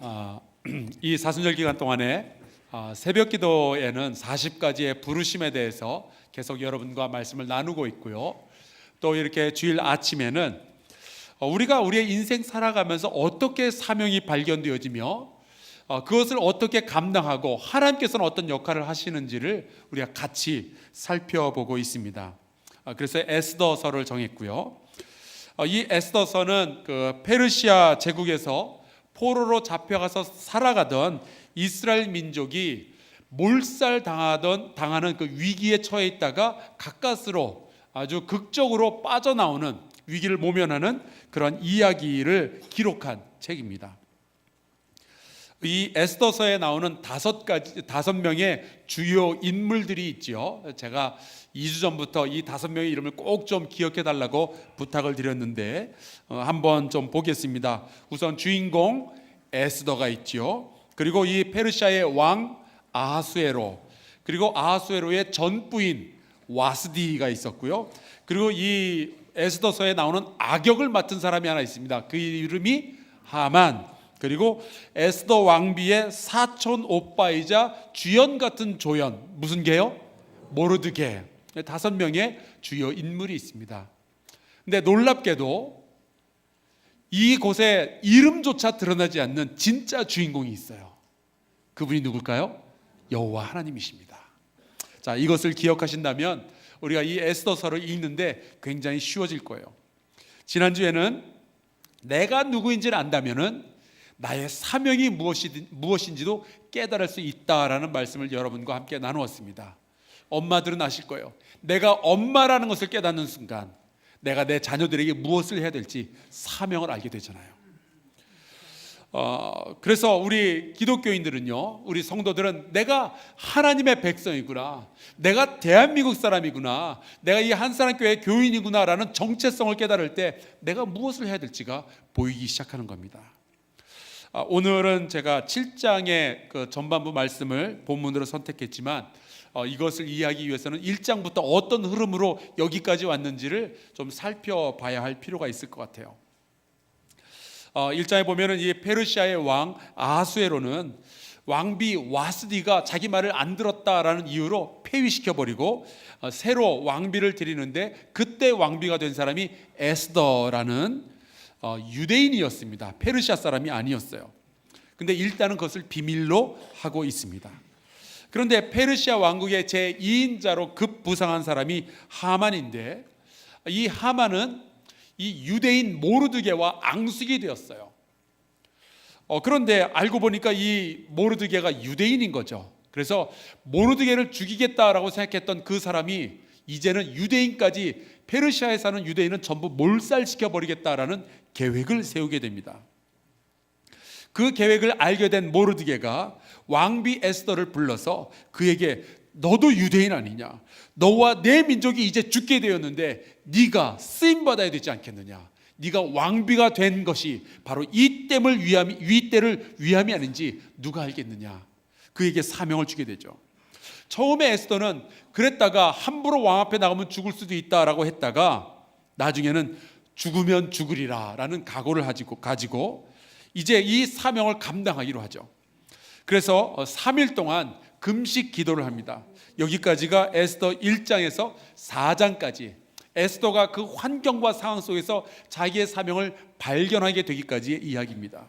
아, 이 사순절 기간 동안에 새벽 기도에는 40가지의 부르심에 대해서 계속 여러분과 말씀을 나누고 있고요. 또 이렇게 주일 아침에는 우리가 우리의 인생 살아가면서 어떻게 사명이 발견되어지며 그것을 어떻게 감당하고 하나님께서는 어떤 역할을 하시는지를 우리가 같이 살펴보고 있습니다. 그래서 에스더서를 정했고요. 이 에스더서는 그 페르시아 제국에서 포로로 잡혀가서 살아가던 이스라엘 민족이 당하는 그 위기에 처해 있다가 가까스로 아주 극적으로 빠져나오는 위기를 모면하는 그런 이야기를 기록한 책입니다. 이 에스더서에 나오는 다섯 명의 주요 인물들이 있죠. 제가 2주 전부터 이 5명의 이름을 꼭 좀 기억해 달라고 부탁을 드렸는데 한번 좀 보겠습니다. 우선 주인공 에스더가 있죠. 그리고 이 페르시아의 왕 아하수에로, 그리고 아하수에로의 전부인 와스디가 있었고요. 그리고 이 에스더서에 나오는 악역을 맡은 사람이 하나 있습니다. 그 이름이 하만, 그리고 에스더 왕비의 사촌 오빠이자 주연 같은 조연, 무슨 개요? 모르드게. 5명의 주요 인물이 있습니다. 근데 놀랍게도 이곳에 이름조차 드러나지 않는 진짜 주인공이 있어요. 그분이 누굴까요? 여호와 하나님이십니다. 자, 이것을 기억하신다면 우리가 이 에스더서를 읽는데 굉장히 쉬워질 거예요. 지난주에는 내가 누구인지를 안다면은 나의 사명이 무엇인지도 깨달을 수 있다라는 말씀을 여러분과 함께 나누었습니다. 엄마들은 아실 거예요. 내가 엄마라는 것을 깨닫는 순간 내가 내 자녀들에게 무엇을 해야 될지 사명을 알게 되잖아요. 그래서 우리 기독교인들은요, 우리 성도들은 내가 하나님의 백성이구나, 내가 대한민국 사람이구나, 내가 이 한사람교회 교인이구나라는 정체성을 깨달을 때 내가 무엇을 해야 될지가 보이기 시작하는 겁니다. 오늘은 제가 7장의 그 전반부 말씀을 본문으로 선택했지만 이것을 이해하기 위해서는 1장부터 어떤 흐름으로 여기까지 왔는지를 좀 살펴봐야 할 필요가 있을 것 같아요. 1장에 보면은 이 페르시아의 왕 아하수에로는 왕비 와스디가 자기 말을 안 들었다라는 이유로 폐위시켜버리고 새로 왕비를 들이는데, 그때 왕비가 된 사람이 에스더라는 유대인이었습니다. 페르시아 사람이 아니었어요. 근데 일단은 그것을 비밀로 하고 있습니다. 그런데 페르시아 왕국의 제2인자로 급부상한 사람이 하만인데, 이 하만은 이 유대인 모르드게와 앙숙이 되었어요. 그런데 알고 보니까 이 모르드게가 유대인인 거죠. 그래서 모르드게를 죽이겠다라고 생각했던 그 사람이 이제는 유대인까지, 페르시아에 사는 유대인은 전부 몰살시켜 버리겠다라는 계획을 세우게 됩니다. 그 계획을 알게 된 모르드게가 왕비 에스더를 불러서 그에게 너도 유대인 아니냐, 너와 내 민족이 이제 죽게 되었는데 네가 쓰임 받아야 되지 않겠느냐, 네가 왕비가 된 것이 바로 이 때를 위함이 아닌지 누가 알겠느냐, 그에게 사명을 주게 되죠. 처음에 에스더는 그랬다가 함부로 왕 앞에 나가면 죽을 수도 있다라고 했다가 나중에는 죽으면 죽으리라 라는 각오를 가지고 이제 이 사명을 감당하기로 하죠. 그래서 3일 동안 금식 기도를 합니다. 여기까지가 에스더 1장에서 4장까지 에스더가 그 환경과 상황 속에서 자기의 사명을 발견하게 되기까지의 이야기입니다.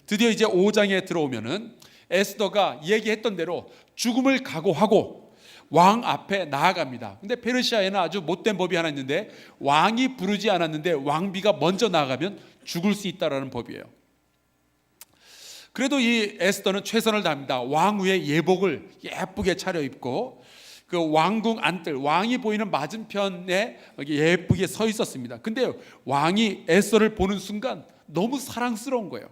드디어 이제 5장에 들어오면은 에스더가 얘기했던 대로 죽음을 각오하고 왕 앞에 나아갑니다. 근데 페르시아에는 아주 못된 법이 하나 있는데, 왕이 부르지 않았는데 왕비가 먼저 나아가면 죽을 수 있다라는 법이에요. 그래도 이 에스더는 최선을 다합니다. 왕후의 예복을 예쁘게 차려입고 그 왕궁 안뜰, 왕이 보이는 맞은편에 예쁘게 서 있었습니다. 근데 왕이 에스더를 보는 순간 너무 사랑스러운 거예요.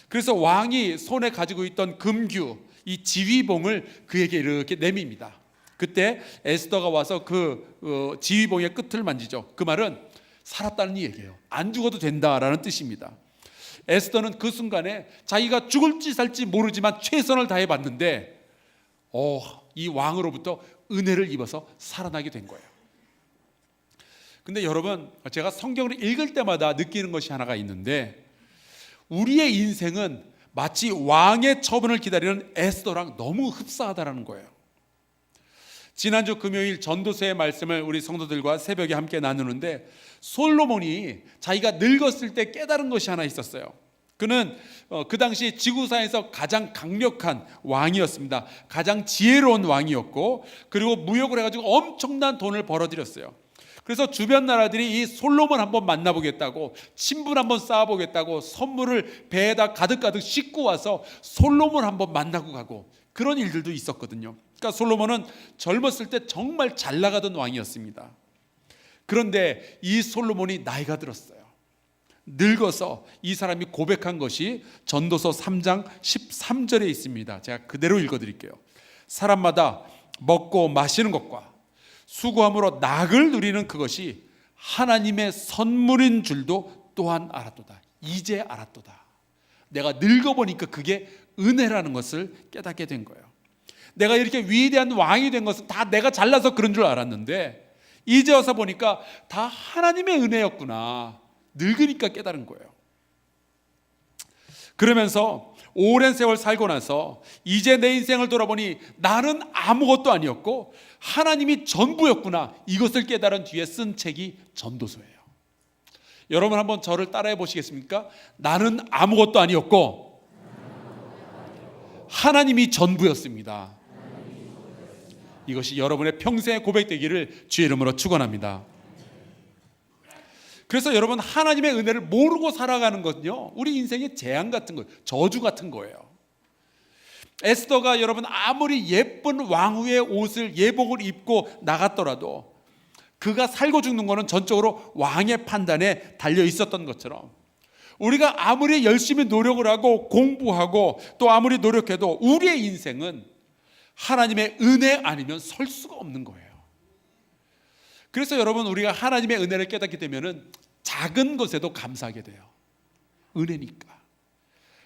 그래서 왕이 손에 가지고 있던 금규, 이 지휘봉을 그에게 이렇게 내밉니다. 그때 에스더가 와서 그 지휘봉의 끝을 만지죠. 그 말은 살았다는 얘기예요. 안 죽어도 된다라는 뜻입니다. 에스더는 그 순간에 자기가 죽을지 살지 모르지만 최선을 다해 봤는데 이 왕으로부터 은혜를 입어서 살아나게 된 거예요. 근데 여러분, 제가 성경을 읽을 때마다 느끼는 것이 하나가 있는데, 우리의 인생은 마치 왕의 처분을 기다리는 에스더랑 너무 흡사하다라는 거예요. 지난주 금요일 전도서의 말씀을 우리 성도들과 새벽에 함께 나누는데, 솔로몬이 자기가 늙었을 때 깨달은 것이 하나 있었어요. 그는 그 당시 지구상에서 가장 강력한 왕이었습니다. 가장 지혜로운 왕이었고, 그리고 무역을 해가지고 엄청난 돈을 벌어들였어요. 그래서 주변 나라들이 이 솔로몬 한번 만나보겠다고, 친분 한번 쌓아보겠다고 선물을 배에다 가득가득 싣고 와서 솔로몬 한번 만나고 가고, 그런 일들도 있었거든요. 그러니까 솔로몬은 젊었을 때 정말 잘 나가던 왕이었습니다. 그런데 이 솔로몬이 나이가 들었어요. 늙어서 이 사람이 고백한 것이 전도서 3장 13절에 있습니다. 제가 그대로 읽어드릴게요. 사람마다 먹고 마시는 것과 수고함으로 낙을 누리는 그것이 하나님의 선물인 줄도 또한 알았도다. 이제 알았도다. 내가 늙어보니까 그게 은혜라는 것을 깨닫게 된 거예요. 내가 이렇게 위대한 왕이 된 것은 다 내가 잘나서 그런 줄 알았는데, 이제 와서 보니까 다 하나님의 은혜였구나. 늙으니까 깨달은 거예요. 그러면서 오랜 세월 살고 나서 이제 내 인생을 돌아보니 나는 아무것도 아니었고 하나님이 전부였구나, 이것을 깨달은 뒤에 쓴 책이 전도서예요. 여러분 한번 저를 따라해 보시겠습니까? 나는 아무것도 아니었고 하나님이 전부였습니다. 이것이 여러분의 평생의 고백되기를 주의 이름으로 축원합니다. 그래서 여러분, 하나님의 은혜를 모르고 살아가는 것은요, 우리 인생의 재앙 같은 거예요. 저주 같은 거예요. 에스더가 여러분 아무리 예쁜 왕후의 옷을, 예복을 입고 나갔더라도 그가 살고 죽는 것은 전적으로 왕의 판단에 달려 있었던 것처럼, 우리가 아무리 열심히 노력을 하고 공부하고 또 아무리 노력해도 우리의 인생은 하나님의 은혜 아니면 설 수가 없는 거예요. 그래서 여러분, 우리가 하나님의 은혜를 깨닫게 되면은 작은 것에도 감사하게 돼요. 은혜니까.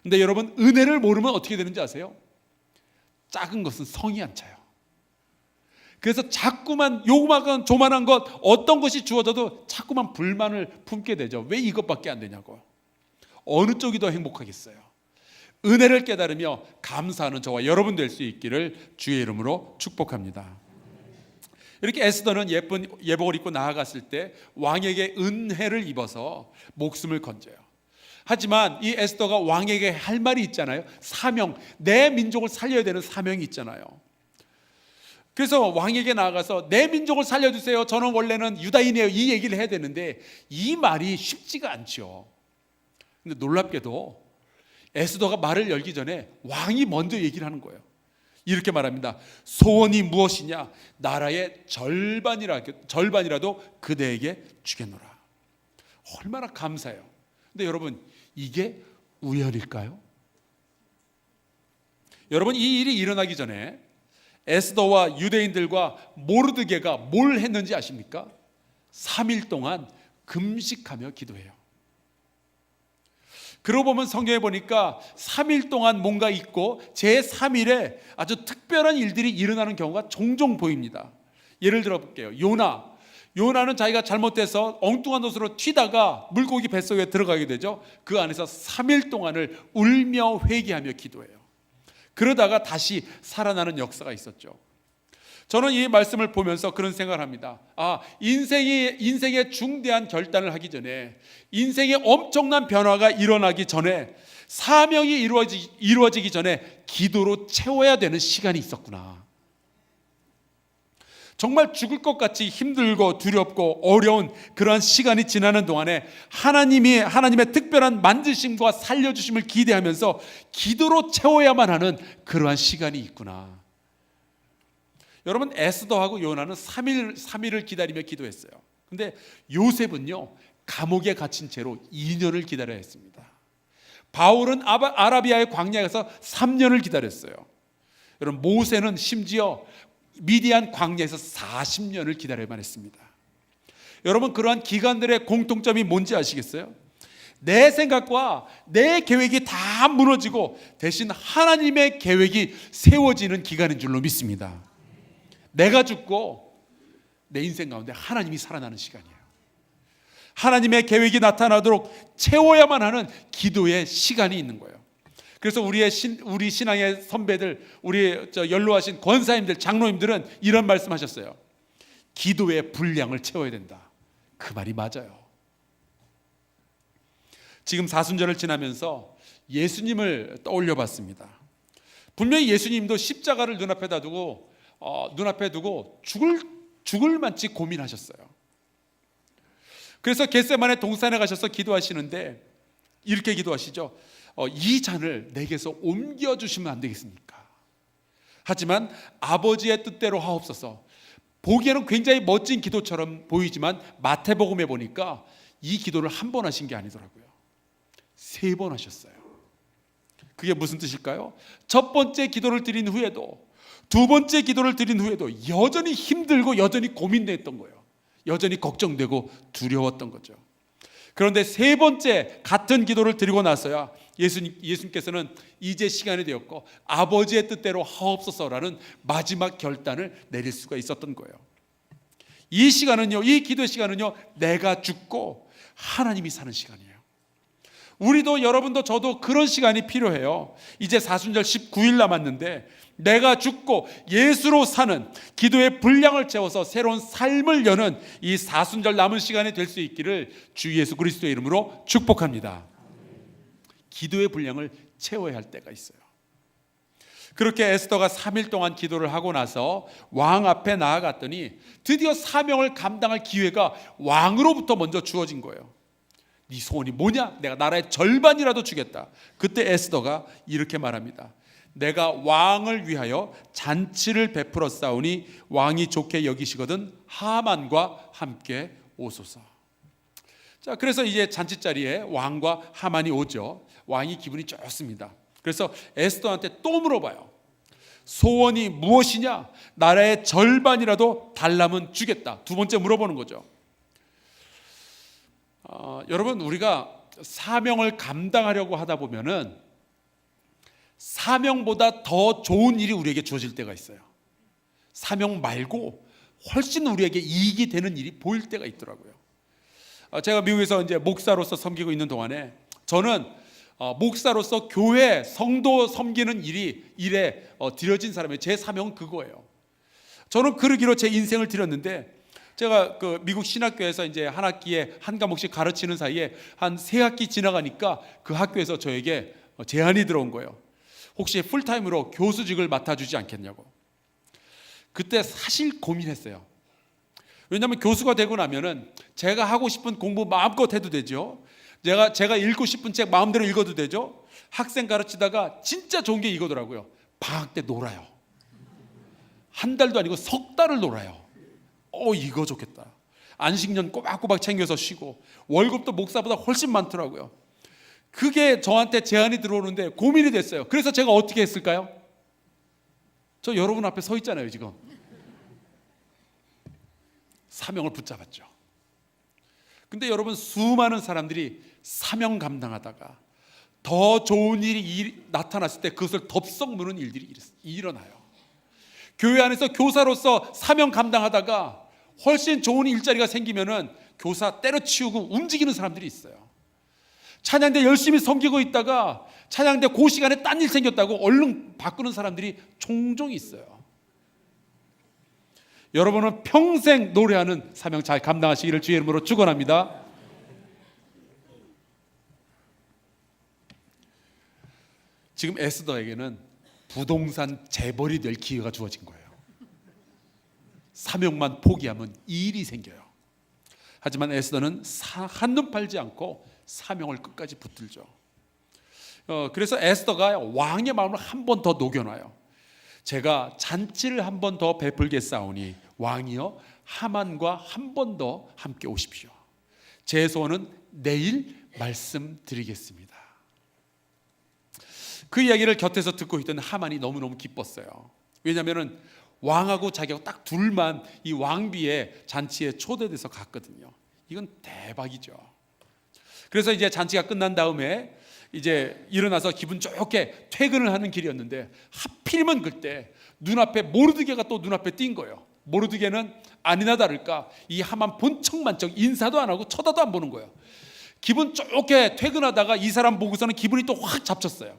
근데 여러분, 은혜를 모르면 어떻게 되는지 아세요? 작은 것은 성이 안 차요. 그래서 자꾸만 요만한 조만한 것, 어떤 것이 주어져도 자꾸만 불만을 품게 되죠. 왜 이것밖에 안 되냐고. 어느 쪽이 더 행복하겠어요? 은혜를 깨달으며 감사하는 저와 여러분 될 수 있기를 주의 이름으로 축복합니다. 이렇게 에스더는 예쁜 예복을 입고 나아갔을 때 왕에게 은혜를 입어서 목숨을 건져요. 하지만 이 에스더가 왕에게 할 말이 있잖아요. 사명, 내 민족을 살려야 되는 사명이 있잖아요. 그래서 왕에게 나아가서 내 민족을 살려주세요, 저는 원래는 유다인이에요, 이 얘기를 해야 되는데 이 말이 쉽지가 않죠. 근데 놀랍게도 에스더가 말을 열기 전에 왕이 먼저 얘기를 하는 거예요. 이렇게 말합니다. 소원이 무엇이냐? 나라의 절반이라도 그대에게 주겠노라. 얼마나 감사해요. 근데 여러분, 이게 우연일까요? 여러분, 이 일이 일어나기 전에 에스더와 유대인들과 모르드게가 뭘 했는지 아십니까? 3일 동안 금식하며 기도해요. 그러고 보면 성경에 보니까 3일 동안 뭔가 있고 제3일에 아주 특별한 일들이 일어나는 경우가 종종 보입니다. 예를 들어 볼게요. 요나는 자기가 잘못돼서 엉뚱한 옷으로 튀다가 물고기 뱃속에 들어가게 되죠. 그 안에서 3일 동안을 울며 회개하며 기도해요. 그러다가 다시 살아나는 역사가 있었죠. 저는 이 말씀을 보면서 그런 생각을 합니다. 인생의 중대한 결단을 하기 전에, 인생의 엄청난 변화가 일어나기 전에, 사명이 이루어지기 전에 기도로 채워야 되는 시간이 있었구나. 정말 죽을 것 같이 힘들고 두렵고 어려운 그러한 시간이 지나는 동안에 하나님의 특별한 만드심과 살려주심을 기대하면서 기도로 채워야만 하는 그러한 시간이 있구나. 여러분, 에스더하고 요나는 3일을 기다리며 기도했어요. 근데 요셉은요, 감옥에 갇힌 채로 2년을 기다려야 했습니다. 바울은 아라비아의 광야에서 3년을 기다렸어요. 여러분, 모세는 심지어 미디안 광야에서 40년을 기다려야만 했습니다. 여러분, 그러한 기간들의 공통점이 뭔지 아시겠어요? 내 생각과 내 계획이 다 무너지고 대신 하나님의 계획이 세워지는 기간인 줄로 믿습니다. 내가 죽고 내 인생 가운데 하나님이 살아나는 시간이에요. 하나님의 계획이 나타나도록 채워야만 하는 기도의 시간이 있는 거예요. 그래서 우리 신앙의 선배들, 우리 연로하신 권사님들, 장로님들은 이런 말씀하셨어요. 기도의 분량을 채워야 된다. 그 말이 맞아요. 지금 사순절을 지나면서 예수님을 떠올려 봤습니다. 분명히 예수님도 십자가를 눈앞에 두고 죽을 만치 고민하셨어요. 그래서 겟세마네 동산에 가셔서 기도하시는데 이렇게 기도하시죠. 이 잔을 내게서 옮겨주시면 안 되겠습니까? 하지만 아버지의 뜻대로 하옵소서. 보기에는 굉장히 멋진 기도처럼 보이지만 마태복음에 보니까 이 기도를 한 번 하신 게 아니더라고요. 3번 하셨어요. 그게 무슨 뜻일까요? 첫 번째 기도를 드린 후에도, 두 번째 기도를 드린 후에도 여전히 힘들고 여전히 고민됐던 거예요. 여전히 걱정되고 두려웠던 거죠. 그런데 3번째 같은 기도를 드리고 나서야 예수님께서는 이제 시간이 되었고 아버지의 뜻대로 하옵소서라는 마지막 결단을 내릴 수가 있었던 거예요. 이 시간은요, 이 기도 시간은요, 내가 죽고 하나님이 사는 시간이에요. 우리도, 여러분도, 저도 그런 시간이 필요해요. 이제 사순절 19일 남았는데 내가 죽고 예수로 사는 기도의 분량을 채워서 새로운 삶을 여는 이 사순절 남은 시간이 될 수 있기를 주 예수 그리스도의 이름으로 축복합니다. 기도의 분량을 채워야 할 때가 있어요. 그렇게 에스더가 3일 동안 기도를 하고 나서 왕 앞에 나아갔더니 드디어 사명을 감당할 기회가 왕으로부터 먼저 주어진 거예요. 네 소원이 뭐냐? 내가 나라의 절반이라도 주겠다. 그때 에스더가 이렇게 말합니다. 내가 왕을 위하여 잔치를 베풀어 싸우니 왕이 좋게 여기시거든 하만과 함께 오소서. 자, 그래서 이제 잔치 자리에 왕과 하만이 오죠. 왕이 기분이 좋습니다. 그래서 에스더한테 또 물어봐요. 소원이 무엇이냐? 나라의 절반이라도 달라면 주겠다. 두 번째 물어보는 거죠. 여러분, 우리가 사명을 감당하려고 하다 보면은 사명보다 더 좋은 일이 우리에게 주어질 때가 있어요. 사명 말고 훨씬 우리에게 이익이 되는 일이 보일 때가 있더라고요. 제가 미국에서 이제 목사로서 섬기고 있는 동안에 저는 목사로서 교회 성도 섬기는 일에 드려진 사람이에요. 제 사명은 그거예요. 저는 그러기로 제 인생을 드렸는데, 제가 그 미국 신학교에서 이제 한 학기에 한 과목씩 가르치는 사이에 한 3학기 지나가니까 그 학교에서 저에게 제안이 들어온 거예요. 혹시 풀타임으로 교수직을 맡아주지 않겠냐고. 그때 사실 고민했어요. 왜냐하면 교수가 되고 나면은 제가 하고 싶은 공부 마음껏 해도 되죠. 제가 읽고 싶은 책 마음대로 읽어도 되죠. 학생 가르치다가 진짜 좋은 게 이거더라고요. 방학 때 놀아요. 한 달도 아니고 석 달을 놀아요. 이거 좋겠다. 안식년 꼬박꼬박 챙겨서 쉬고 월급도 목사보다 훨씬 많더라고요. 그게 저한테 제안이 들어오는데 고민이 됐어요. 그래서 제가 어떻게 했을까요? 저 여러분 앞에 서 있잖아요, 지금. 사명을 붙잡았죠. 근데 여러분, 수많은 사람들이 사명 감당하다가 더 좋은 일이 나타났을 때 그것을 덥석 무는 일들이 일어나요. 교회 안에서 교사로서 사명 감당하다가 훨씬 좋은 일자리가 생기면은 교사 때려치우고 움직이는 사람들이 있어요. 찬양대 열심히 섬기고 있다가 찬양대 그 시간에 딴 일 생겼다고 얼른 바꾸는 사람들이 종종 있어요. 여러분은 평생 노래하는 사명 잘 감당하시기를 주의 이름으로 축원합니다. 지금 에스더에게는 부동산 재벌이 될 기회가 주어진 거예요. 사명만 포기하면 일이 생겨요. 하지만 에스더는 한눈 팔지 않고 사명을 끝까지 붙들죠. 그래서 에스더가 왕의 마음을 한 번 더 녹여놔요. 제가 잔치를 한 번 더 베풀겠사오니 왕이여 하만과 한 번 더 함께 오십시오. 제 소원은 내일 말씀드리겠습니다. 그 이야기를 곁에서 듣고 있던 하만이 너무너무 기뻤어요. 왜냐하면 왕하고 자기하고 딱 둘만 이 왕비의 잔치에 초대돼서 갔거든요. 이건 대박이죠. 그래서 이제 잔치가 끝난 다음에 이제 일어나서 기분 좋게 퇴근을 하는 길이었는데 하필이면 그때 눈앞에 모르드게가 또 눈앞에 띈 거예요. 모르드게는 아니나 다를까 이 하만 본척만척 인사도 안 하고 쳐다도 안 보는 거예요. 기분 좋게 퇴근하다가 이 사람 보고서는 기분이 또 확 잡쳤어요.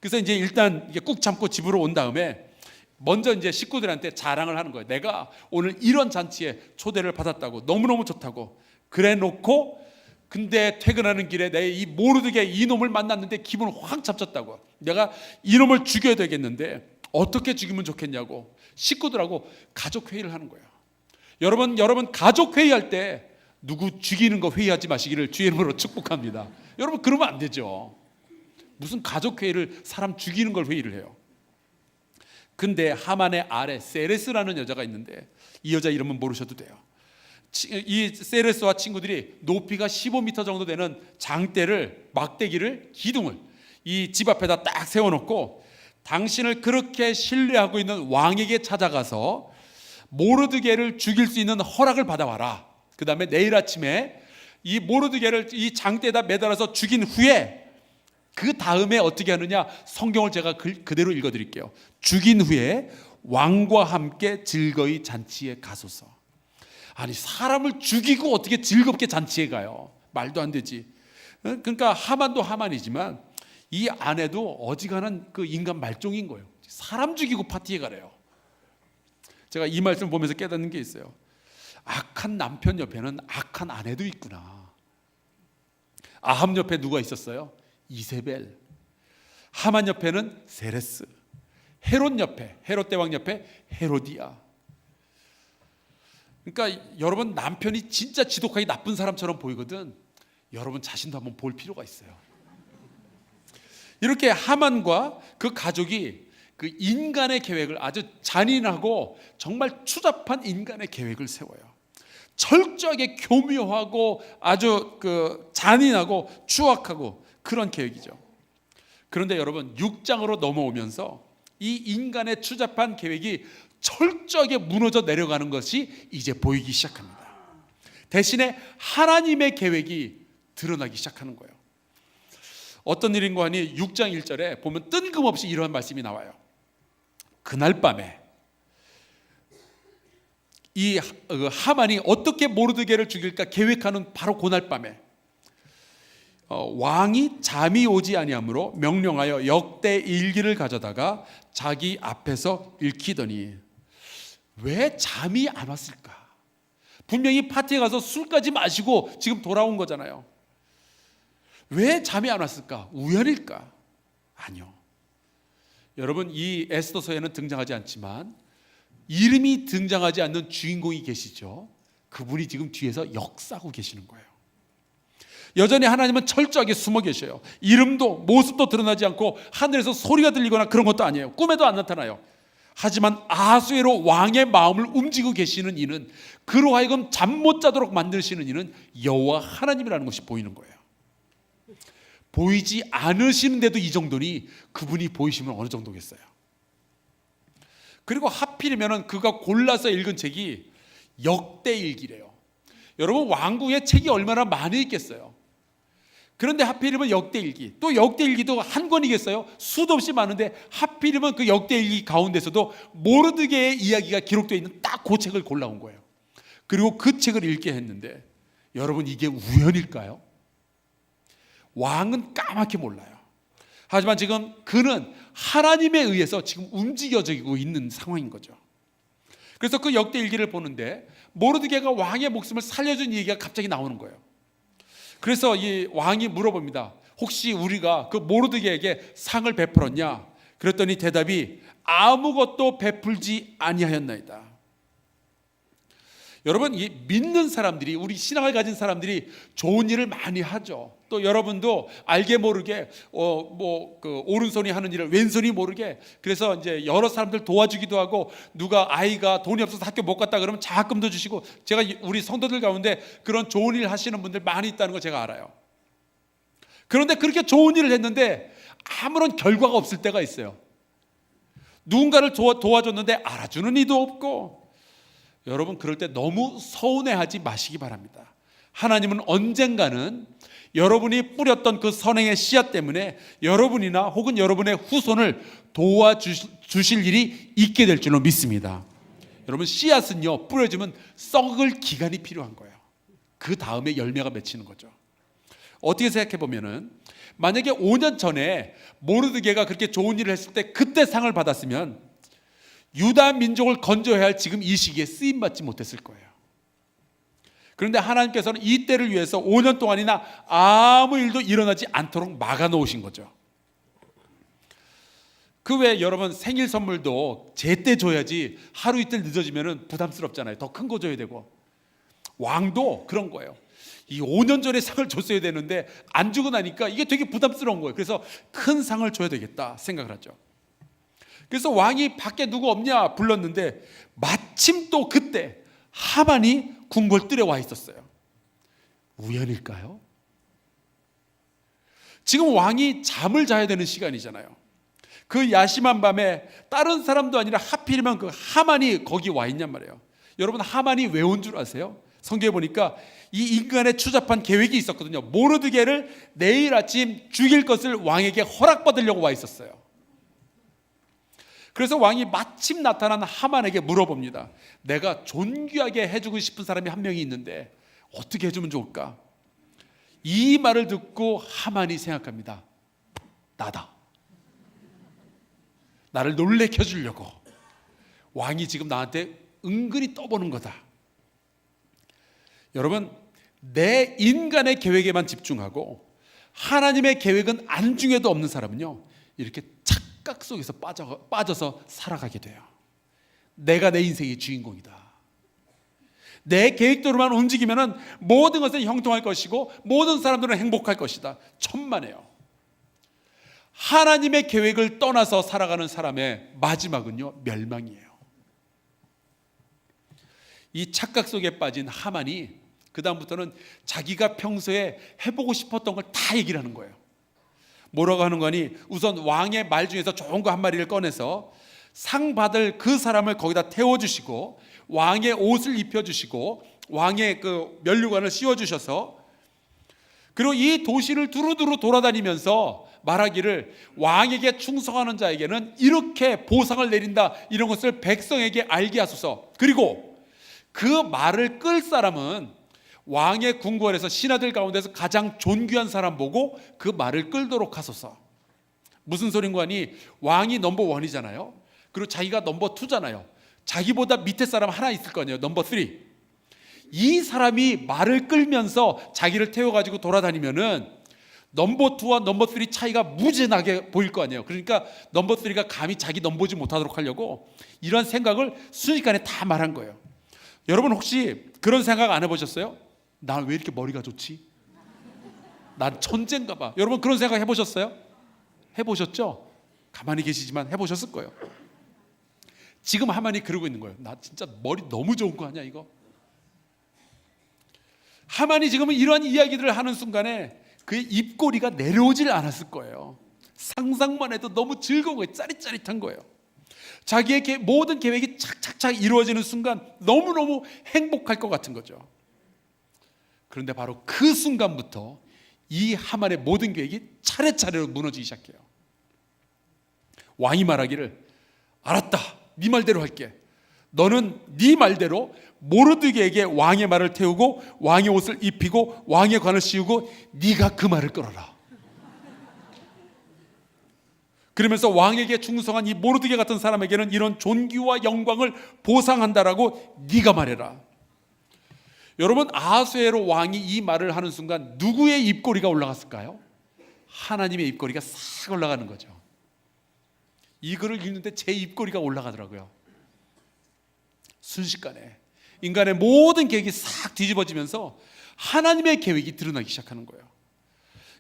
그래서 이제 일단 이게 꾹 참고 집으로 온 다음에 먼저 이제 식구들한테 자랑을 하는 거예요. 내가 오늘 이런 잔치에 초대를 받았다고, 너무너무 좋다고. 그래 놓고 근데 퇴근하는 길에 내 이 모르드게 이놈을 만났는데 기분 확 잡쳤다고. 내가 이놈을 죽여야 되겠는데 어떻게 죽이면 좋겠냐고 식구들하고 가족 회의를 하는 거예요. 여러분 가족 회의할 때 누구 죽이는 거 회의하지 마시기를 주의 이름으로 축복합니다. 여러분 그러면 안 되죠. 무슨 가족 회의를 사람 죽이는 걸 회의를 해요. 근데 하만의 아래 세레스라는 여자가 있는데 이 여자 이름은 모르셔도 돼요. 이 세레스와 친구들이 높이가 15m 정도 되는 장대를, 막대기를, 기둥을 이 집 앞에다 딱 세워놓고 당신을 그렇게 신뢰하고 있는 왕에게 찾아가서 모르드게를 죽일 수 있는 허락을 받아와라. 그 다음에 내일 아침에 이 모르드게를 이 장대에다 매달아서 죽인 후에 그 다음에 어떻게 하느냐, 성경을 제가 그대로 읽어드릴게요. 죽인 후에 왕과 함께 즐거이 잔치에 가소서. 아니 사람을 죽이고 어떻게 즐겁게 잔치에 가요? 말도 안 되지. 그러니까 하만도 하만이지만 이 아내도 어지간한 그 인간 말종인 거예요. 사람 죽이고 파티에 가래요. 제가 이 말씀 보면서 깨닫는 게 있어요. 악한 남편 옆에는 악한 아내도 있구나. 아합 옆에 누가 있었어요? 이세벨. 하만 옆에는 세레스. 헤롯 옆에, 헤롯 대왕 옆에 헤로디아. 그러니까 여러분 남편이 진짜 지독하게 나쁜 사람처럼 보이거든. 여러분 자신도 한번 볼 필요가 있어요. 이렇게 하만과 그 가족이 그 인간의 계획을, 아주 잔인하고 정말 추잡한 인간의 계획을 세워요. 철저하게 교묘하고 아주 그 잔인하고 추악하고 그런 계획이죠. 그런데 여러분 6장으로 넘어오면서 이 인간의 추잡한 계획이 철저하게 무너져 내려가는 것이 이제 보이기 시작합니다. 대신에 하나님의 계획이 드러나기 시작하는 거예요. 어떤 일인가 하니 6장 1절에 보면 뜬금없이 이러한 말씀이 나와요. 그날 밤에 이 하만이 어떻게 모르드게를 죽일까 계획하는 바로 그날 밤에 왕이 잠이 오지 아니하므로 명령하여 역대 일기를 가져다가 자기 앞에서 읽히더니 왜 잠이 안 왔을까? 분명히 파티에 가서 술까지 마시고 지금 돌아온 거잖아요. 왜 잠이 안 왔을까? 우연일까? 아니요. 여러분 이 에스더서에는 등장하지 않지만 이름이 등장하지 않는 주인공이 계시죠. 그분이 지금 뒤에서 역사하고 계시는 거예요. 여전히 하나님은 철저하게 숨어 계셔요. 이름도 모습도 드러나지 않고 하늘에서 소리가 들리거나 그런 것도 아니에요. 꿈에도 안 나타나요. 하지만 아하수에로 왕의 마음을 움직이고 계시는 이는, 그로 하여금 잠 못 자도록 만드시는 이는 여호와 하나님이라는 것이 보이는 거예요. 보이지 않으시는데도 이 정도니 그분이 보이시면 어느 정도겠어요. 그리고 하필이면 그가 골라서 읽은 책이 역대일기래요. 여러분 왕궁에 책이 얼마나 많이 있겠어요. 그런데 하필이면 역대일기, 또 역대일기도 한 권이겠어요? 수도 없이 많은데 하필이면 그 역대일기 가운데서도 모르드게의 이야기가 기록되어 있는 딱 그 책을 골라온 거예요. 그리고 그 책을 읽게 했는데 여러분 이게 우연일까요? 왕은 까맣게 몰라요. 하지만 지금 그는 하나님에 의해서 지금 움직여지고 있는 상황인 거죠. 그래서 그 역대일기를 보는데 모르드게가 왕의 목숨을 살려준 얘기가 갑자기 나오는 거예요. 그래서 이 왕이 물어봅니다. 혹시 우리가 그 모르드게에게 상을 베풀었냐? 그랬더니 대답이 아무것도 베풀지 아니하였나이다. 여러분 이 믿는 사람들이, 우리 신앙을 가진 사람들이 좋은 일을 많이 하죠. 또 여러분도 알게 모르게 그 오른손이 하는 일을 왼손이 모르게, 그래서 이제 여러 사람들 도와주기도 하고, 누가 아이가 돈이 없어서 학교 못 갔다 그러면 장학금도 주시고, 제가 우리 성도들 가운데 그런 좋은 일 하시는 분들 많이 있다는 거 제가 알아요. 그런데 그렇게 좋은 일을 했는데 아무런 결과가 없을 때가 있어요. 누군가를 도와줬는데 알아주는 이도 없고. 여러분 그럴 때 너무 서운해하지 마시기 바랍니다. 하나님은 언젠가는 여러분이 뿌렸던 그 선행의 씨앗 때문에 여러분이나 혹은 여러분의 후손을 도와주실 일이 있게 될 줄로 믿습니다. 여러분 씨앗은요 뿌려주면 썩을 기간이 필요한 거예요. 그 다음에 열매가 맺히는 거죠. 어떻게 생각해 보면은 만약에 5년 전에 모르드게가 그렇게 좋은 일을 했을 때 그때 상을 받았으면 유다 민족을 건져야 할 지금 이 시기에 쓰임받지 못했을 거예요. 그런데 하나님께서는 이 때를 위해서 5년 동안이나 아무 일도 일어나지 않도록 막아놓으신 거죠. 그 외에 여러분 생일 선물도 제때 줘야지 하루 이틀 늦어지면 부담스럽잖아요. 더 큰 거 줘야 되고. 왕도 그런 거예요. 이 5년 전에 상을 줬어야 되는데 안 주고 나니까 이게 되게 부담스러운 거예요. 그래서 큰 상을 줘야 되겠다 생각을 하죠. 그래서 왕이 밖에 누구 없냐 불렀는데 마침 또 그때 하만이 궁궐뜰에 와 있었어요. 우연일까요? 지금 왕이 잠을 자야 되는 시간이잖아요. 그 야심한 밤에 다른 사람도 아니라 하필이면 그 하만이 거기 와 있냔 말이에요. 여러분 하만이 왜 온 줄 아세요? 성경에 보니까 이 인간의 추잡한 계획이 있었거든요. 모르드게를 내일 아침 죽일 것을 왕에게 허락받으려고 와 있었어요. 그래서 왕이 마침 나타난 하만에게 물어봅니다. 내가 존귀하게 해주고 싶은 사람이 한 명이 있는데 어떻게 해주면 좋을까? 이 말을 듣고 하만이 생각합니다. 나다. 나를 놀래켜 주려고 왕이 지금 나한테 은근히 떠보는 거다. 여러분, 내 인간의 계획에만 집중하고 하나님의 계획은 안중에도 없는 사람은요, 이렇게 착각 속에서 빠져서 살아가게 돼요. 내가 내 인생의 주인공이다. 내 계획대로만 움직이면 모든 것은 형통할 것이고 모든 사람들은 행복할 것이다. 천만에요. 하나님의 계획을 떠나서 살아가는 사람의 마지막은요, 멸망이에요. 이 착각 속에 빠진 하만이 그 다음부터는 자기가 평소에 해보고 싶었던 걸 다 얘기를 하는 거예요. 뭐라고 하는 거니? 우선 왕의 말 중에서 좋은 거 한 마리를 꺼내서 상 받을 그 사람을 거기다 태워주시고 왕의 옷을 입혀주시고 왕의 그 면류관을 씌워주셔서, 그리고 이 도시를 두루두루 돌아다니면서 말하기를 왕에게 충성하는 자에게는 이렇게 보상을 내린다, 이런 것을 백성에게 알게 하소서. 그리고 그 말을 끌 사람은 왕의 궁궐에서 신하들 가운데서 가장 존귀한 사람 보고 그 말을 끌도록 하소서. 무슨 소린가 하니 왕이 넘버 원이잖아요. 그리고 자기가 넘버 투잖아요. 자기보다 밑에 사람 하나 있을 거 아니에요. 넘버 쓰리. 이 사람이 말을 끌면서 자기를 태워가지고 돌아다니면은 넘버 투와 넘버 쓰리 차이가 무지나게 보일 거 아니에요. 그러니까 넘버 쓰리가 감히 자기 넘보지 못하도록 하려고 이런 생각을 순식간에 다 말한 거예요. 여러분 혹시 그런 생각 안 해보셨어요? 난 왜 이렇게 머리가 좋지? 난 천재인가 봐. 여러분 그런 생각 해보셨어요? 해보셨죠? 가만히 계시지만 해보셨을 거예요. 지금 하만이 그러고 있는 거예요. 나 진짜 머리 너무 좋은 거 아니야 이거? 하만이 지금은 이러한 이야기들을 하는 순간에 그의 입꼬리가 내려오질 않았을 거예요. 상상만 해도 너무 즐거운 거예요. 짜릿짜릿한 거예요. 자기의 모든 계획이 착착착 이루어지는 순간 너무너무 행복할 것 같은 거죠. 그런데 바로 그 순간부터 이 하만의 모든 계획이 차례차례로 무너지기 시작해요. 왕이 말하기를, 알았다, 네 말대로 할게. 너는 네 말대로 모르드게에게 왕의 말을 태우고 왕의 옷을 입히고 왕의 관을 씌우고 네가 그 말을 끌어라. 그러면서 왕에게 충성한 이 모르드게 같은 사람에게는 이런 존귀와 영광을 보상한다라고 네가 말해라. 여러분 아하수에로 왕이 이 말을 하는 순간 누구의 입꼬리가 올라갔을까요? 하나님의 입꼬리가 싹 올라가는 거죠. 이 글을 읽는데 제 입꼬리가 올라가더라고요. 순식간에 인간의 모든 계획이 싹 뒤집어지면서 하나님의 계획이 드러나기 시작하는 거예요.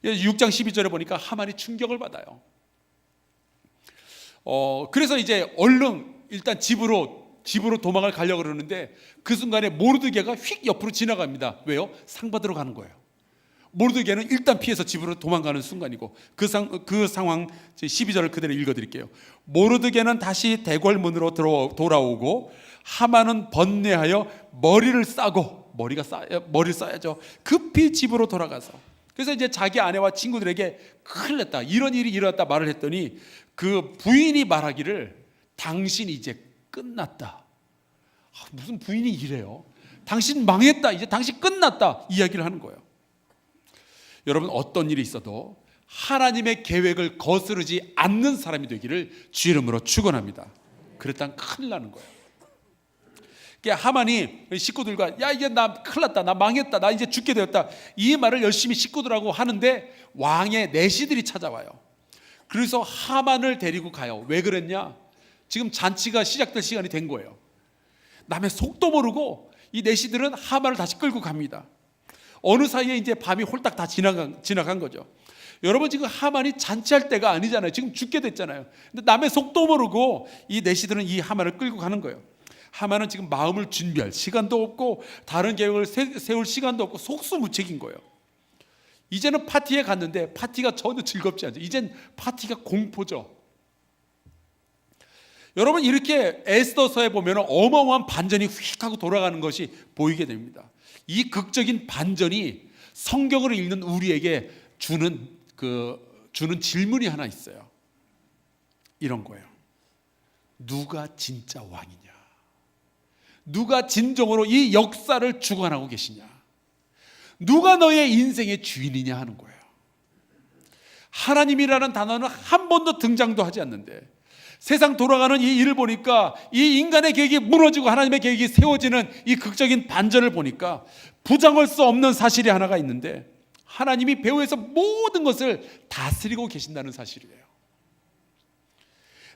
6장 12절에 보니까 하만이 충격을 받아요. 그래서 이제 얼른 일단 집으로 도망을 가려고 그러는데 그 순간에 모르드게가 휙 옆으로 지나갑니다. 왜요? 상 받으러 가는 거예요. 모르드게는 일단 피해서 집으로 도망가는 순간이고 그 상황 12절을 그대로 읽어드릴게요. 모르드게는 다시 대궐문으로 돌아오고 하만은 번뇌하여 머리를 싸고 머리를 싸야죠. 급히 집으로 돌아가서, 그래서 이제 자기 아내와 친구들에게 큰일 났다, 이런 일이 일어났다 말을 했더니 그 부인이 말하기를 당신이 이제 끝났다. 무슨 부인이 이래요? 당신 망했다, 이제 당신 끝났다, 이야기를 하는 거예요. 여러분 어떤 일이 있어도 하나님의 계획을 거스르지 않는 사람이 되기를 주 이름으로 축원합니다. 그랬다면 큰일 나는 거예요. 하만이 식구들과 야 이제 나 큰일 났다, 나 망했다, 나 이제 죽게 되었다, 이 말을 열심히 식구들하고 하는데 왕의 내시들이 찾아와요. 그래서 하만을 데리고 가요. 왜 그랬냐? 지금 잔치가 시작될 시간이 된 거예요. 남의 속도 모르고 이 내시들은 하만을 다시 끌고 갑니다. 어느 사이에 이제 밤이 홀딱 다 지나간 거죠. 여러분, 지금 하만이 잔치할 때가 아니잖아요. 지금 죽게 됐잖아요. 근데 남의 속도 모르고 이 내시들은 이 하만을 끌고 가는 거예요. 하만은 지금 마음을 준비할 시간도 없고 다른 계획을 세울 시간도 없고 속수무책인 거예요. 이제는 파티에 갔는데 파티가 전혀 즐겁지 않죠. 이젠 파티가 공포죠. 여러분, 이렇게 에스더서에 보면 어마어마한 반전이 휙 하고 돌아가는 것이 보이게 됩니다. 이 극적인 반전이 성경을 읽는 우리에게 주는 질문이 하나 있어요. 이런 거예요. 누가 진짜 왕이냐? 누가 진정으로 이 역사를 주관하고 계시냐? 누가 너의 인생의 주인이냐 하는 거예요. 하나님이라는 단어는 한 번도 등장도 하지 않는데 세상 돌아가는 이 일을 보니까 이 인간의 계획이 무너지고 하나님의 계획이 세워지는 이 극적인 반전을 보니까 부정할 수 없는 사실이 하나가 있는데, 하나님이 배후에서 모든 것을 다스리고 계신다는 사실이에요.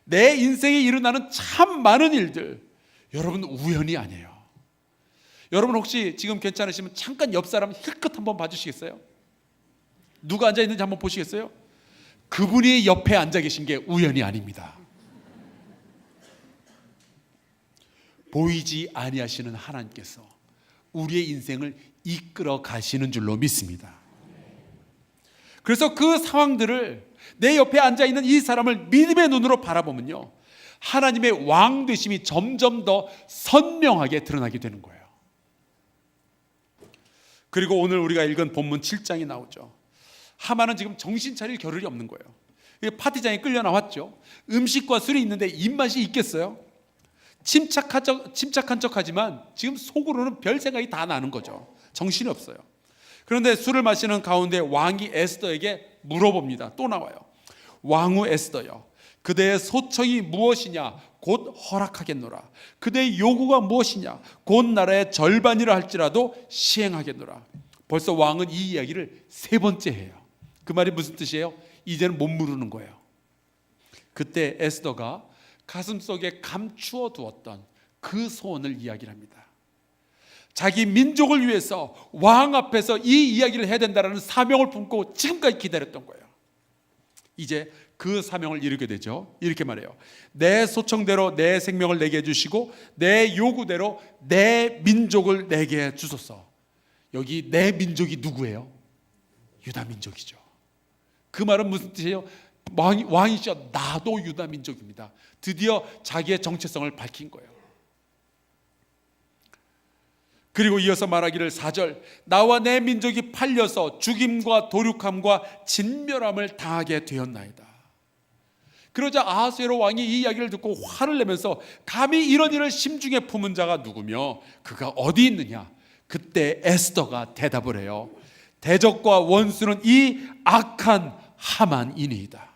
내 인생에 일어나는 참 많은 일들, 여러분 우연이 아니에요. 여러분 혹시 지금 괜찮으시면 잠깐 옆 사람 힐끗 한번 봐주시겠어요? 누가 앉아있는지 한번 보시겠어요? 그분이 옆에 앉아 계신 게 우연이 아닙니다. 보이지 아니하시는 하나님께서 우리의 인생을 이끌어 가시는 줄로 믿습니다. 그래서 그 상황들을 내 옆에 앉아있는 이 사람을 믿음의 눈으로 바라보면요, 하나님의 왕 되심이 점점 더 선명하게 드러나게 되는 거예요. 그리고 오늘 우리가 읽은 본문 7장이 나오죠. 하만은 지금 정신 차릴 겨를이 없는 거예요. 파티장에 끌려 나왔죠. 음식과 술이 있는데 입맛이 있겠어요? 침착한 척하지만 지금 속으로는 별 생각이 다 나는 거죠. 정신이 없어요. 그런데 술을 마시는 가운데 왕이 에스더에게 물어봅니다. 또 나와요. 왕후 에스더여, 그대의 소청이 무엇이냐? 곧 허락하겠노라. 그대의 요구가 무엇이냐? 곧 나라의 절반이라 할지라도 시행하겠노라. 벌써 왕은 이 이야기를 3번째 해요. 그 말이 무슨 뜻이에요? 이제는 못 물르는 거예요. 그때 에스더가 가슴속에 감추어 두었던 그 소원을 이야기를 합니다. 자기 민족을 위해서 왕 앞에서 이 이야기를 해야 된다는 사명을 품고 지금까지 기다렸던 거예요. 이제 그 사명을 이루게 되죠. 이렇게 말해요. 내 소청대로 내 생명을 내게 해주시고 내 요구대로 내 민족을 내게 해주소서. 여기 내 민족이 누구예요? 유다 민족이죠. 그 말은 무슨 뜻이에요? 왕이시여, 나도 유다 민족입니다. 드디어 자기의 정체성을 밝힌 거예요. 그리고 이어서 말하기를 4절, 나와 내 민족이 팔려서 죽임과 도륙함과 진멸함을 당하게 되었나이다. 그러자 아하수에로 왕이 이 이야기를 듣고 화를 내면서 감히 이런 일을 심중에 품은 자가 누구며 그가 어디 있느냐? 그때 에스더가 대답을 해요. 대적과 원수는 이 악한 하만이니이다.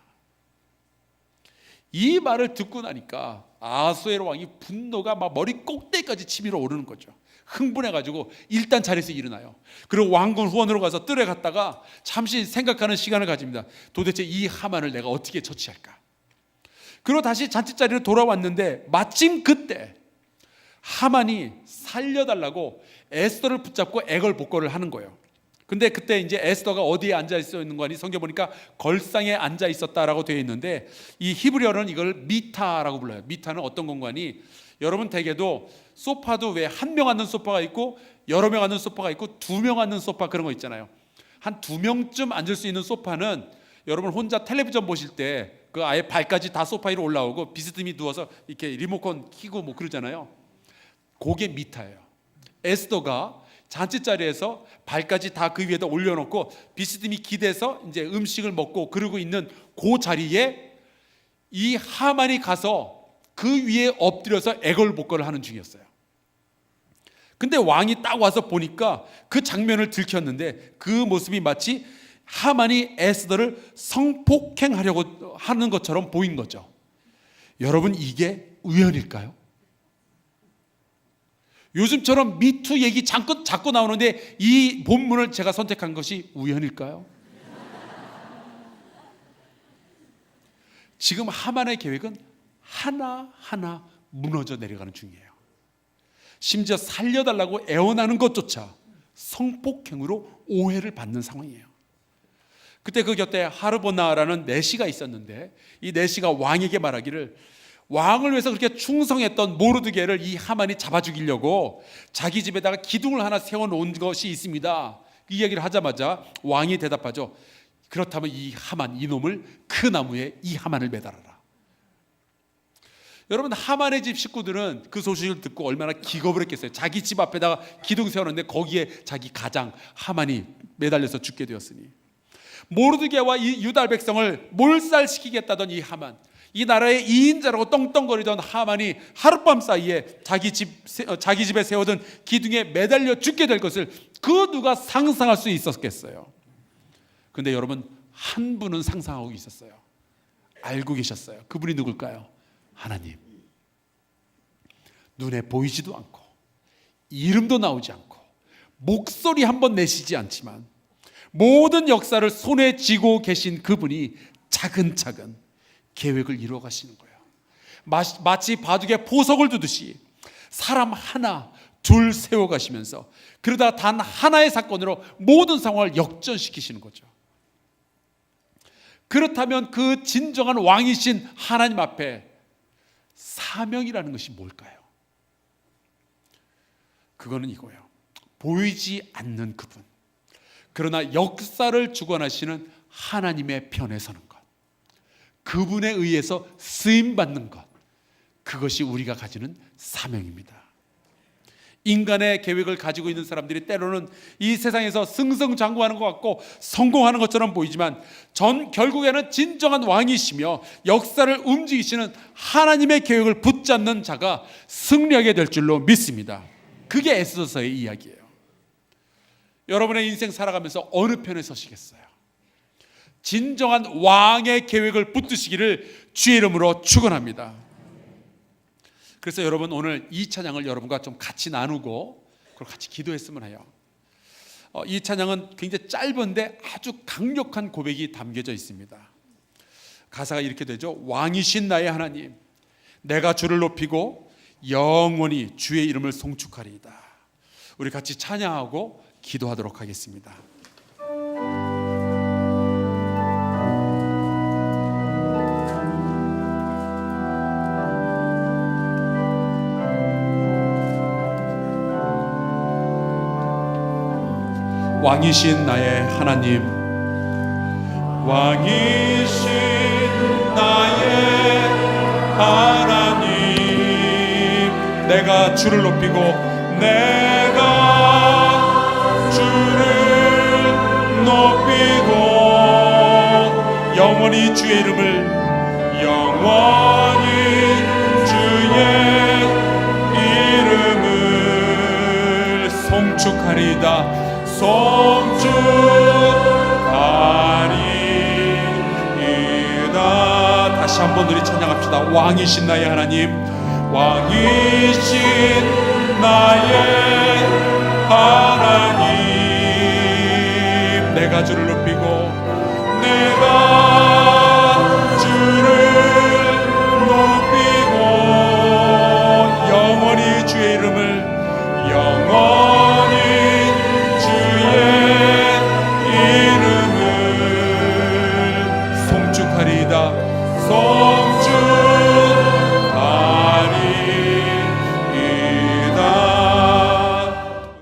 이 말을 듣고 나니까 아하수에로 왕이 분노가 막 머리 꼭대기까지 치밀어 오르는 거죠. 흥분해가지고 일단 자리에서 일어나요. 그리고 왕궁 후원으로 가서 뜰에 갔다가 잠시 생각하는 시간을 가집니다. 도대체 이 하만을 내가 어떻게 처치할까? 그리고 다시 잔치자리로 돌아왔는데 마침 그때 하만이 살려달라고 에스더를 붙잡고 애걸복걸을 하는 거예요. 근데 그때 이제 에스더가 어디에 앉아 있는 거니 성경 보니까 걸상에 앉아 있었다라고 되어 있는데, 이 히브리어는 이걸 미타라고 불러요. 미타는 어떤 공간이, 여러분 댁에도 소파도 왜 한 명 앉는 소파가 있고 여러 명 앉는 소파가 있고 2명 앉는 소파 그런 거 있잖아요. 한 2명쯤 앉을 수 있는 소파는 여러분 혼자 텔레비전 보실 때 그 아예 발까지 다 소파 위로 올라오고 비스듬히 누워서 이렇게 리모컨 켜고 뭐 그러잖아요. 그게 미타예요. 에스더가 잔치자리에서 발까지 다 그 위에다 올려놓고 비스듬히 기대서 이제 음식을 먹고 그러고 있는 그 자리에 이 하만이 가서 그 위에 엎드려서 애걸복걸을 하는 중이었어요. 근데 왕이 딱 와서 보니까 그 장면을 들켰는데 그 모습이 마치 하만이 에스더를 성폭행하려고 하는 것처럼 보인 거죠. 여러분, 이게 우연일까요? 요즘처럼 미투 얘기 자꾸 나오는데 이 본문을 제가 선택한 것이 우연일까요? 지금 하만의 계획은 하나하나 무너져 내려가는 중이에요. 심지어 살려달라고 애원하는 것조차 성폭행으로 오해를 받는 상황이에요. 그때 그 곁에 하르보나라는 내시가 있었는데, 이 내시가 왕에게 말하기를, 왕을 위해서 그렇게 충성했던 모르드게를 이 하만이 잡아 죽이려고 자기 집에다가 기둥을 하나 세워놓은 것이 있습니다. 이 이야기를 하자마자 왕이 대답하죠. 그렇다면 이 하만, 이놈을 그 나무에 이 하만을 매달아라. 여러분, 하만의 집 식구들은 그 소식을 듣고 얼마나 기겁을 했겠어요. 자기 집 앞에다가 기둥 세워놓는데 거기에 자기 가장 하만이 매달려서 죽게 되었으니, 모르드게와 이 유다 백성을 몰살시키겠다던 이 하만, 이 나라의 2인자라고 떵떵거리던 하만이 하룻밤 사이에 자기 집에 세워둔 기둥에 매달려 죽게 될 것을 그 누가 상상할 수 있었겠어요? 근데 여러분, 한 분은 상상하고 있었어요. 알고 계셨어요. 그분이 누굴까요? 하나님. 눈에 보이지도 않고 이름도 나오지 않고 목소리 한번 내시지 않지만 모든 역사를 손에 쥐고 계신 그분이 차근차근 계획을 이루어 가시는 거예요. 마치 바둑에 보석을 두듯이 사람 하나 둘 세워 가시면서, 그러다 단 하나의 사건으로 모든 상황을 역전시키시는 거죠. 그렇다면 그 진정한 왕이신 하나님 앞에 사명이라는 것이 뭘까요? 그거는 이거예요. 보이지 않는 그분, 그러나 역사를 주관하시는 하나님의 편에 서는 것, 그분에 의해서 쓰임받는 것, 그것이 우리가 가지는 사명입니다. 인간의 계획을 가지고 있는 사람들이 때로는 이 세상에서 승승장구하는 것 같고 성공하는 것처럼 보이지만, 결국에는 진정한 왕이시며 역사를 움직이시는 하나님의 계획을 붙잡는 자가 승리하게 될 줄로 믿습니다. 그게 에스더서의 이야기예요. 여러분의 인생 살아가면서 어느 편에 서시겠어요? 진정한 왕의 계획을 붙드시기를 주의 이름으로 축원합니다. 그래서 여러분, 오늘 이 찬양을 여러분과 좀 같이 나누고 그리고 같이 기도했으면 해요. 이 찬양은 굉장히 짧은데 아주 강력한 고백이 담겨져 있습니다. 가사가 이렇게 되죠. 왕이신 나의 하나님, 내가 주를 높이고 영원히 주의 이름을 송축하리이다. 우리 같이 찬양하고 기도하도록 하겠습니다. 왕이신 나의 하나님, 왕이신 나의 하나님, 내가 주를 높이고 영원히 주의 이름을 송축하리이다. 다시 한번 우리 찬양합시다. 왕이신 나의 하나님, 왕이신 나의 하나님, 내가 주를 높이고 영원히 주의 이름을 송축하리이다.